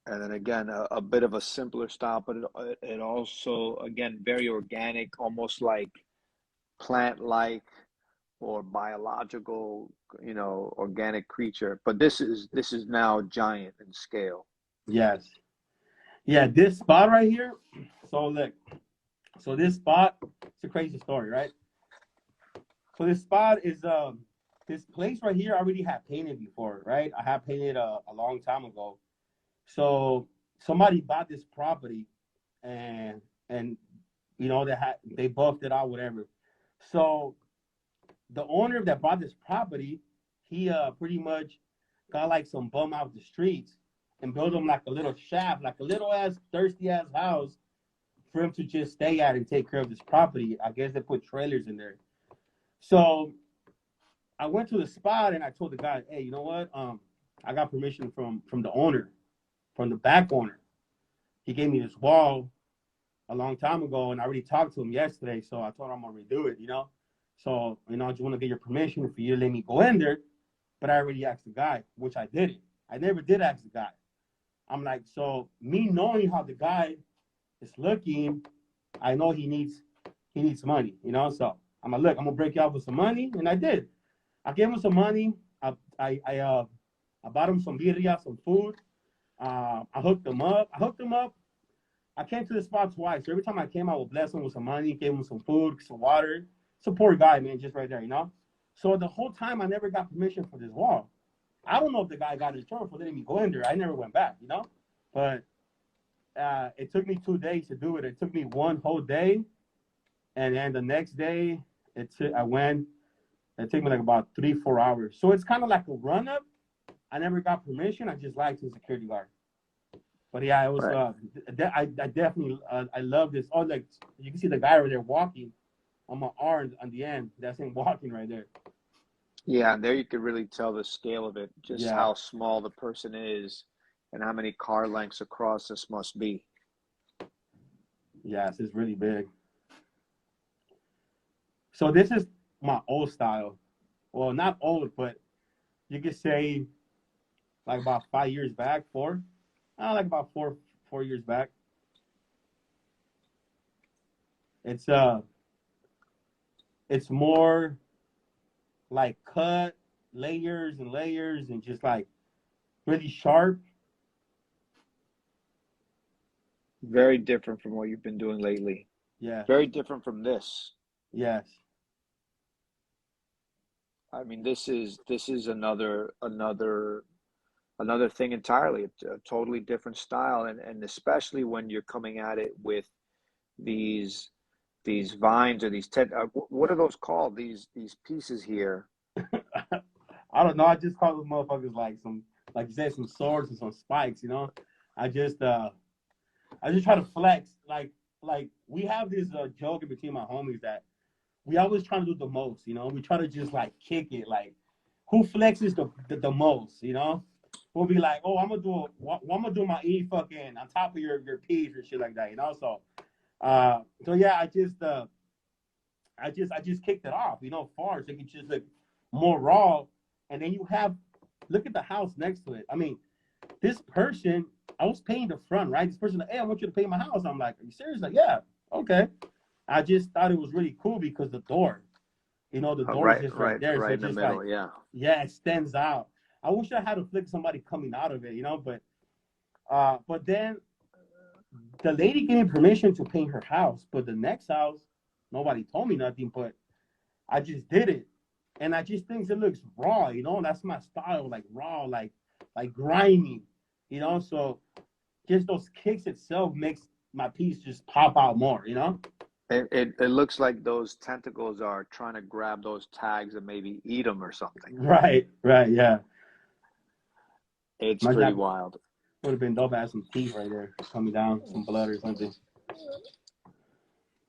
And then again, a bit of a simpler style, but it also, again, very organic, almost like plant-like or biological, organic creature. But this is now giant in scale. yes, yeah. This spot right here. So look, so this spot, it's a crazy story, right? So this spot is this place right here. I already had painted before, right? I had painted a long time ago. So somebody bought this property, and they buffed it out, whatever. So the owner that bought this property, he pretty much got like some bum out the streets and built him like a little shaft, like a little ass thirsty ass house for him to just stay at and take care of this property. I guess they put trailers in there. So I went to the spot and I told the guy, hey, you know what? I got permission from the owner, from the back owner. He gave me this wall a long time ago, and I already talked to him yesterday. So I told him I'm gonna redo it. So I just want to get your permission for you to let me go in there. But I already asked the guy, which I didn't. I never did ask the guy. I'm like, so me knowing how the guy is looking, I know he needs money. So I'm like, look, I'm gonna break you out with some money, and I did. I gave him some money. I bought him some birria, some food. I hooked him up. I came to the spot twice. Every time I came, I would bless him with some money, gave him some food, some water. It's a poor guy, man, just right there, So the whole time, I never got permission for this wall. I don't know if the guy got in trouble for letting me go in there. I never went back, But it took me 2 days to do it. It took me one whole day, and then the next day, I went. It took me like about 3-4 hours. So it's kind of like a run up. I never got permission. I just lied to the security guard. But yeah, it was. Right. I definitely I love this. Oh, like you can see the guy right there walking on my arm on the end. That's him walking right there. Yeah, and there you could really tell the scale of it, just Yeah. how small the person is and how many car lengths across this must be. Yes, it's really big. So this is my old style. Well, not old, but you could say like about 5 years back, four. Like about 4 years back. It's more like cut layers and layers and just like really sharp. Very different from what you've been doing lately. Yeah. Very different from this. Yes. I mean, this is another thing entirely. It's a totally different style, and especially when you're coming at it with these vines or these what are those called? These pieces here. I don't know. I just call those motherfuckers like you said, some swords and some spikes. I just try to flex. Like we have this joke in between my homies that we always try to do the most. We try to just like kick it. Like who flexes the most? We'll be like, oh, I'm gonna do my E fucking on top of your piece or shit like that. So yeah, I just kicked it off. Far so it can just look more raw. And then look at the house next to it. I mean, this person, I was painting the front, right? This person, like, hey, I want you to paint my house. I'm like, are you serious? Like, yeah, okay. I just thought it was really cool because the door, the door is just right there. Right So in the just middle, like, yeah. it stands out. I wish I had a flick somebody coming out of it, but then the lady gave me permission to paint her house, but the next house, nobody told me nothing, but I just did it. And I just think it looks raw, that's my style, like raw, like grimy, so just those kicks itself makes my piece just pop out more, It looks like those tentacles are trying to grab those tags and maybe eat them or something. Right, yeah. It's Imagine pretty that wild. would have been dope to have some teeth right there coming down, some blood or something.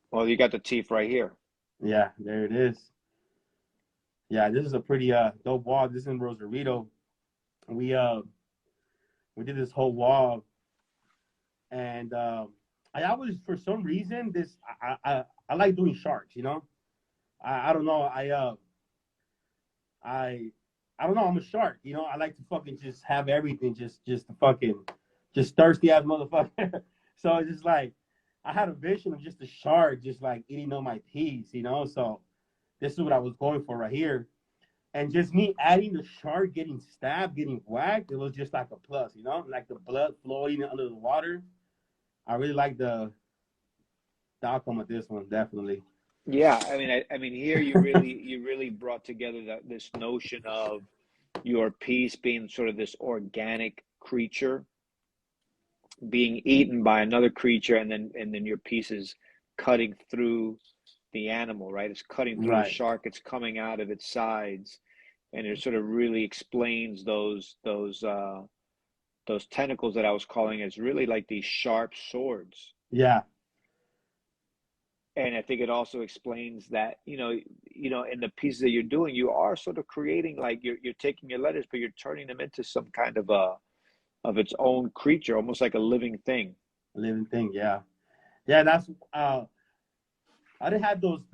Well, you got the teeth right here. Yeah, there it is. Yeah, this is a pretty dope wall. This is in Rosarito. We did this whole wall, and I always, for some reason, I like doing sharks. I don't know. I don't know. I'm a shark. I like to fucking just have everything, just to fucking, just thirsty ass motherfucker. So it's just like I had a vision of just a shark, just like eating on my piece. So this is what I was going for right here. And just me adding the shark getting stabbed, getting whacked, it was just like a plus, like the blood flowing under the water. I really like the outcome of this one, definitely. Yeah, I mean, here you really brought together this notion of your piece being sort of this organic creature being eaten by another creature, and then your piece is cutting through the animal, right? It's cutting through the shark. It's coming out of its sides, and it sort of really explains those tentacles that I was calling as really like these sharp swords. Yeah. And I think it also explains that, in the pieces that you're doing, you are sort of creating, like you're taking your letters, but you're turning them into some kind of its own creature, almost like a living thing. A living thing, yeah. Yeah, that's I didn't have those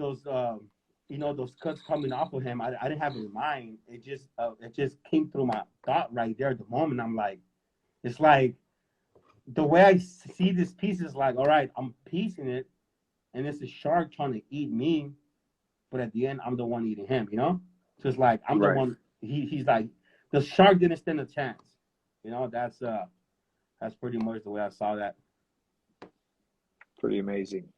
cuts coming off of him. I didn't have it in mind. It just came through my thought right there at the moment. I'm like, it's like the way I see this piece is like, all right, I'm piecing it, and it's a shark trying to eat me, but at the end, I'm the one eating him. So it's like I'm the Right. one. He's like the shark didn't stand a chance. That's pretty much the way I saw that. Pretty amazing.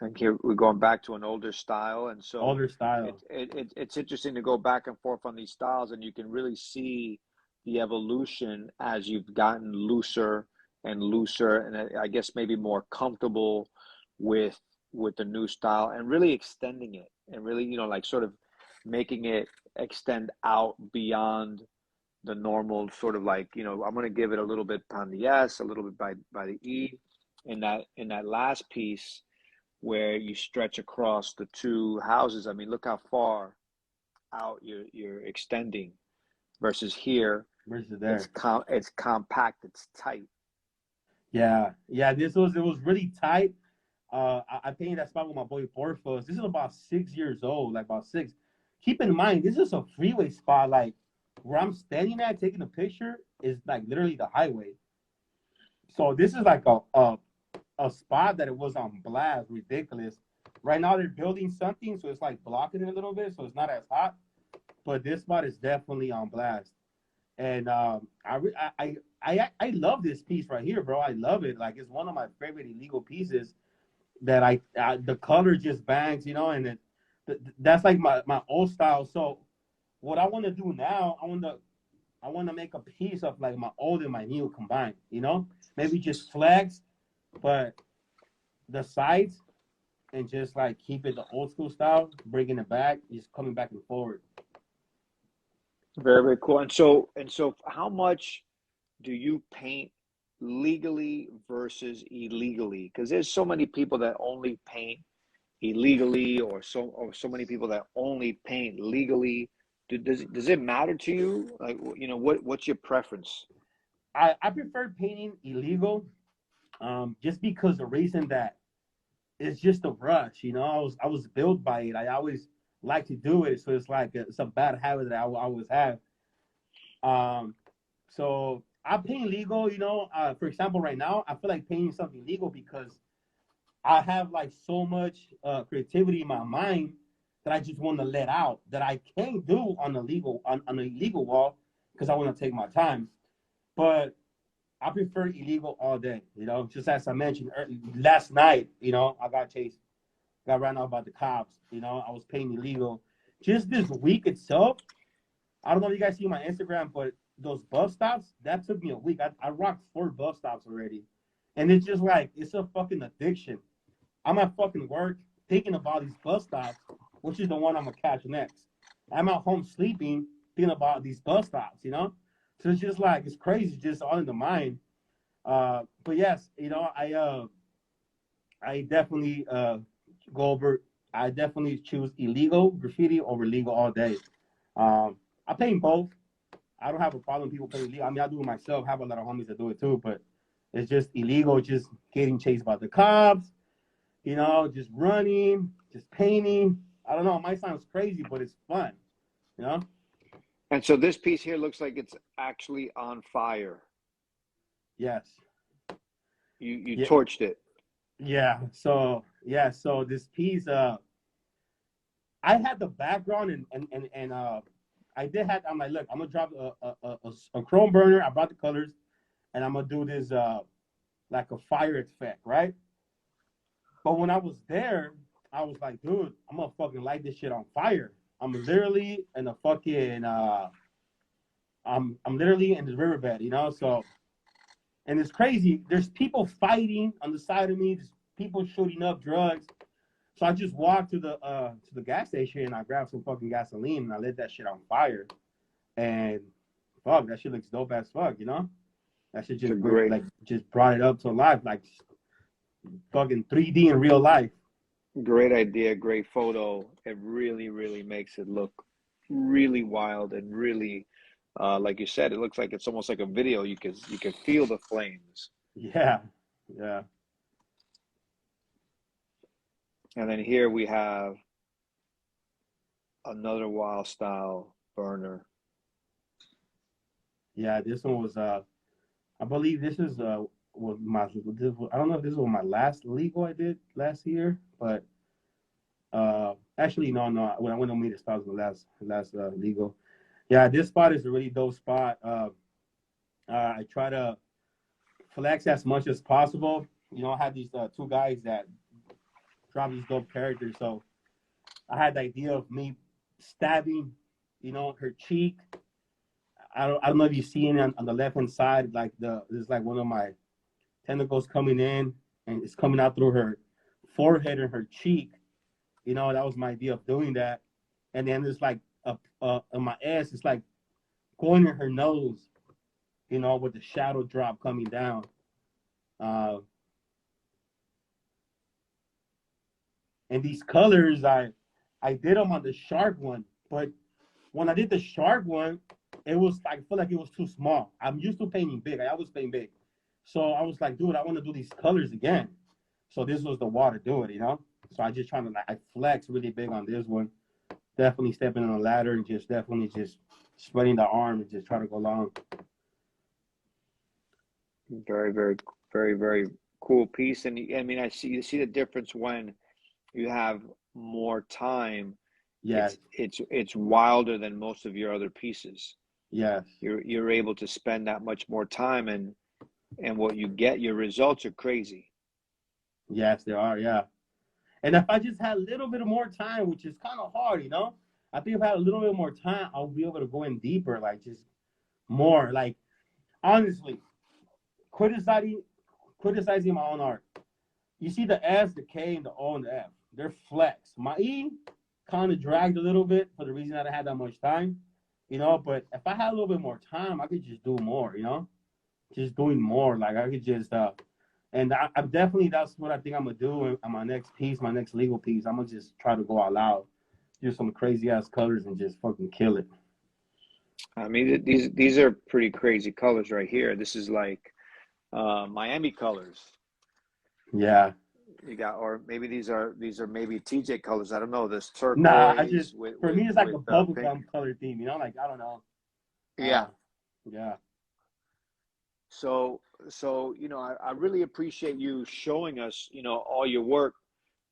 And here we're going back to an older style, and so Older style. it's interesting to go back and forth on these styles, and you can really see the evolution as you've gotten looser and looser, and I guess maybe more comfortable with the new style, and really extending it, and really like sort of making it extend out beyond the normal sort of like I'm going to give it a little bit on the S, a little bit by the E, in that last piece where you stretch across the two houses. I mean, look how far out you're extending versus here. Versus It's there. it's compact, it's tight. Yeah, yeah. It was really tight. I painted that spot with my boy Porfos. This is about 6 years old, like about six. Keep in mind, this is a freeway spot. Like where I'm standing at, taking a picture, is like literally the highway. So this is like a spot that it was on blast, ridiculous. Right now they're building something, so it's like blocking it a little bit, so it's not as hot. But this spot is definitely on blast, and I love this piece right here, bro. I love it. Like it's one of my favorite illegal pieces that the color just bangs, and that's like my old style. So what I want to do now, I want to make a piece of like my old and my new combined. Maybe just flags, but the sides and just like keep it the old school style, bringing it back, just coming back and forward. Very, very cool. And so how much do you paint legally versus illegally? Because there's so many people that only paint illegally, or so many people that only paint legally. Does it matter to you? Like, what's your preference? I prefer painting illegal, just because the reason that it's just a rush. I was built by it. I always like to do it, so it's like it's a bad habit that I always have. Um, so I paint legal. For example, right now I feel like painting something legal because I have like so much creativity in my mind that I just want to let out that I can't do on an illegal wall because I want to take my time. But I prefer illegal all day. Just as I mentioned last night. I got ran out by the cops. I was paying illegal. Just this week itself, I don't know if you guys see my Instagram, but those bus stops, that took me a week. I rocked 4 bus stops already. And it's just like, it's a fucking addiction. I'm at fucking work thinking about these bus stops, which is the one I'm going to catch next. I'm at home sleeping, thinking about these bus stops. So it's just like, it's crazy, just all in the mind. But yes, I definitely go over. I definitely choose illegal graffiti over legal all day. I paint both. I don't have a problem with people painting illegal. I mean, I do it myself. I have a lot of homies that do it too, but it's just illegal. Just getting chased by the cops. Just running, just painting. I don't know. It might sound crazy, but it's fun. You know. And so this piece here looks like it's actually on fire. Yes. You Yeah. torched it. Yeah. So yeah. So this piece, I had the background and I did have. I'm like, look, I'm gonna drop a chrome burner. I brought the colors, and I'm gonna do this like a fire effect, right? But when I was there, I was like, dude, I'm gonna fucking light this shit on fire. I'm literally in a fucking I'm literally in the riverbed. So and it's crazy. There's people fighting on the side of me. There's people shooting up drugs. So I just walked to the gas station and I grabbed some fucking gasoline and I lit that shit on fire. And fuck, that shit looks dope as fuck. That shit It's a just great, like just brought it up to life, like fucking 3D in real life. great idea, great photo. It really, really makes it look really wild and really, like you said, it looks like it's almost like a video. You can feel the flames. Yeah, Yeah. And then here we have another wild style burner. Yeah, this one was I believe this is was my this was, I don't know if this was my last legal I did last year, but actually no, when I went on meet spot was the last legal. Yeah, this spot is a really dope spot. I try to flex as much as possible. You know, I had these two guys that drop these dope characters, so I had the idea of me stabbing, you know, her cheek. I don't know if you see it on the left hand side, like there's like one of my tentacles coming in and it's coming out through her forehead and her cheek. You know, that was my idea of doing that. And then it's like on my ass, it's like going in her nose, you know, with the shadow drop coming down. Uh, and these colors, I did them on the sharp one, but when I did the sharp one, it was I feel like it was too small. I'm used to painting big. I always paint big. So I was like, dude, I want to do these colors again. So this was the wall to do it, you know? So I just trying to I flex really big on this one. Definitely stepping on the ladder and just definitely just spreading the arm and just try to go long. Very, very, very, very cool piece. And I mean, you see the difference when you have more time. Yes. It's wilder than most of your other pieces. Yes. You're able to spend that much more time, and what you get, your results are crazy. Yes, they are. Yeah. And if I just had a little bit of more time, which is kind of hard, you know, I think if I had a little bit more time, I'll be able to go in deeper, like just more. Like honestly, criticizing my own art. You see the S, the K, and the O and the F. They're flex. My E kind of dragged a little bit for the reason that I had that much time, you know. But if I had a little bit more time, I could just do more, you know, just doing more. Like I could just, and I'm definitely that's what I think I'm gonna do on my next piece, my next legal piece. I'm gonna just try to go all out, do some crazy ass colors, and just fucking kill it. I mean, these are pretty crazy colors right here. This is like Miami colors. Yeah. You got, or maybe these are maybe TJ colors. I don't know. This Nah, turquoise for me it's like a pink. bubblegum color theme, you know, like I don't know. Yeah. Yeah. So you know, I really appreciate you showing us, you know, all your work,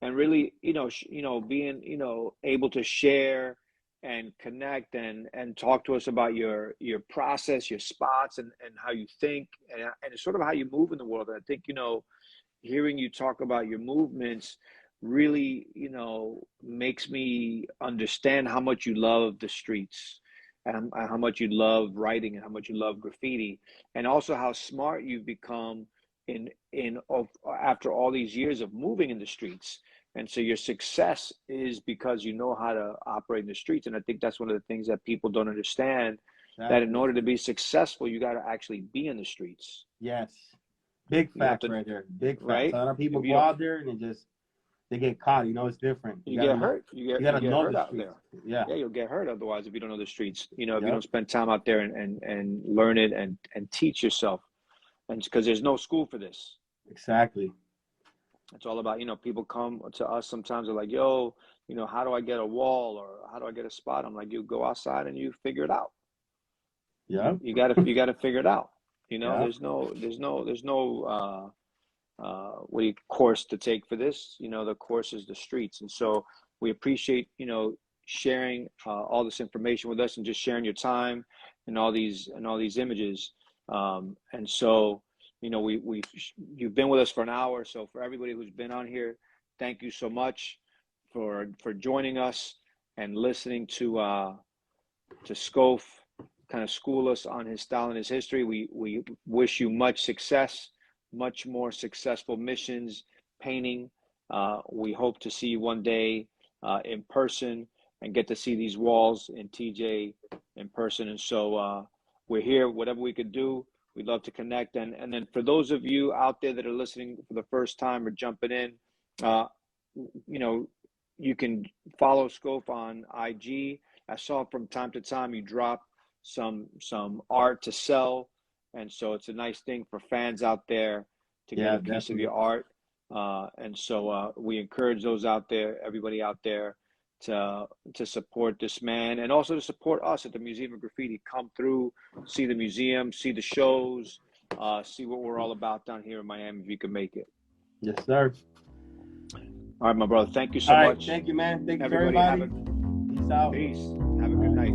and really, you know, being, you know, able to share and connect and talk to us about your process, your spots, and how you think, and sort of how you move in the world. And I think, you know, hearing you talk about your movements really, you know, makes me understand how much you love the streets, and how much you love writing, and how much you love graffiti, and also how smart you've become after all these years of moving in the streets. And so your success is because you know how to operate in the streets. And I think that's one of the things that people don't understand, that in Exactly. order to be successful, you got to actually be in the streets. Yes. Big You have facts to, right there. Big facts. A right? lot of people If you go don't, out there and they get caught. You know, it's different. You you gotta get know. hurt. You You gotta get know hurt the out streets. there. Yeah. Yeah, you'll get hurt otherwise if you don't know the streets. You know, if you Yep. don't spend time out there and learn it and teach yourself. And because there's no school for this. Exactly. It's all about, you know, people come to us sometimes, they're like, yo, you know, how do I get a wall, or how do I get a spot? I'm like, you go outside and you figure it out. Yep. You gotta figure it out. You know, Yeah. there's no what do you course to take for this. You know, the course is the streets. And so we appreciate, you know, sharing all this information with us, and just sharing your time and all these images. And so, you know, you've been with us for an hour. So for everybody who's been on here, thank you so much for joining us and listening to SKOFE kind of school us on his style and his history. We wish you much success, much more successful missions, painting. We hope to see you one day in person, and get to see these walls in TJ in person. And so we're here, whatever we could do. We'd love to connect. And then for those of you out there that are listening for the first time or jumping in, you know, you can follow SKOFE on IG. I saw from time to time you drop some art to sell, and so it's a nice thing for fans out there to get a piece of your art. And so we encourage those out there, everybody out there, to support this man, and also to support us at the Museum of Graffiti. Come through, see the museum, see the shows, see what we're all about down here in Miami if you can make it. Yes, sir. All right, my brother. Thank you so much. Thank you, man. Thank you, everybody. everybody. Peace out. Peace. Have a good night.